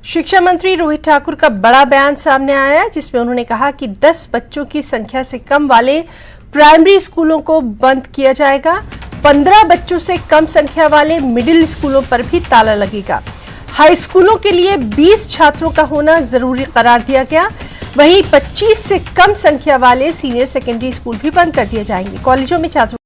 शिक्षा मंत्री रोहित ठाकुर का बड़ा बयान सामने आया है, जिसमें उन्होंने कहा कि 10 बच्चों की संख्या से कम वाले प्राइमरी स्कूलों को बंद किया जाएगा। 15 बच्चों से कम संख्या वाले मिडिल स्कूलों पर भी ताला लगेगा। हाई स्कूलों के लिए 20 छात्रों का होना जरूरी करार दिया गया। वहीं 25 से कम संख्या वाले सीनियर सेकेंडरी स्कूल भी बंद कर दिए जाएंगे। कॉलेजों में छात्रों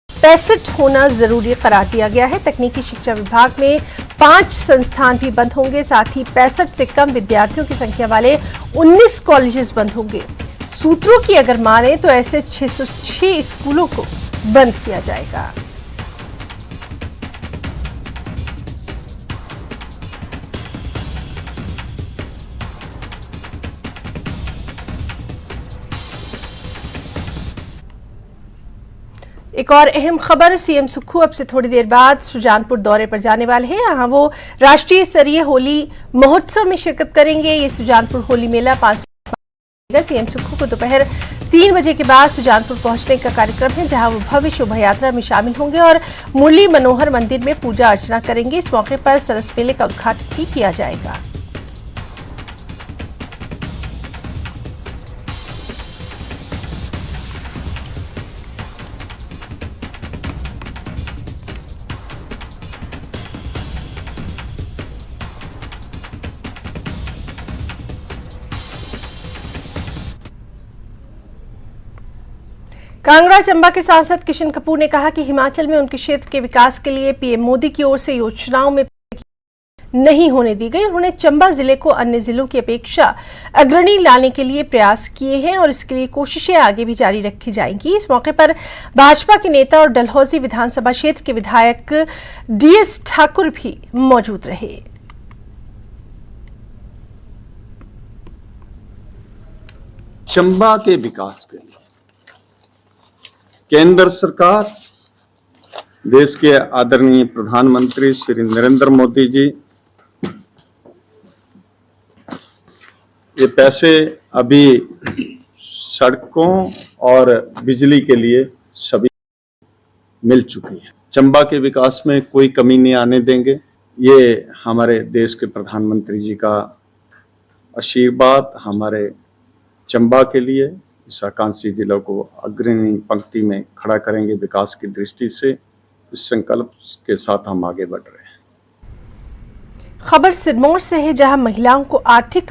65 होना जरूरी करार दिया गया है। तकनीकी शिक्षा विभाग में 5 संस्थान भी बंद होंगे। साथ ही 65 से कम विद्यार्थियों की संख्या वाले 19 कॉलेजेस बंद होंगे। सूत्रों की अगर माने तो ऐसे 606 स्कूलों को बंद किया जाएगा। एक और अहम खबर, सीएम सुक्खू अब से थोड़ी देर बाद सुजानपुर दौरे पर जाने वाले हैं। यहाँ वो राष्ट्रीय स्तरीय होली महोत्सव में शिरकत करेंगे। ये सुजानपुर होली मेला 5 सीएम सुक्खू को दोपहर 3 बजे के बाद सुजानपुर पहुंचने का कार्यक्रम है, जहां वो भव्य शोभा यात्रा में शामिल होंगे और मुरली मनोहर मंदिर में पूजा अर्चना करेंगे। इस मौके पर सरस मेले का उद्घाटन भी किया जाएगा। कांगड़ा चंबा के सांसद किशन कपूर ने कहा कि हिमाचल में उनके क्षेत्र के विकास के लिए पीएम मोदी की ओर से योजनाओं में नहीं होने दी गई। उन्होंने चंबा जिले को अन्य जिलों की अपेक्षा अग्रणी लाने के लिए प्रयास किए हैं और इसके लिए कोशिशें आगे भी जारी रखी जाएंगी। इस मौके पर भाजपा के नेता और डलहौजी विधानसभा क्षेत्र के विधायक डीएस ठाकुर भी मौजूद रहे। चंबा के विकास के लिए केंद्र सरकार, देश के आदरणीय प्रधानमंत्री श्री नरेंद्र मोदी जी ये पैसे अभी सड़कों और बिजली के लिए सभी मिल चुकी है। चंबा के विकास में कोई कमी नहीं आने देंगे। ये हमारे देश के प्रधानमंत्री जी का आशीर्वाद हमारे चंबा के लिए, इस आकांक्षी जिलों को अग्रणी पंक्ति में खड़ा करेंगे। विकास की दृष्टि से इस संकल्प के साथ हम आगे बढ़ रहे हैं। खबर सिरमौर से है, जहां महिलाओं को आर्थिक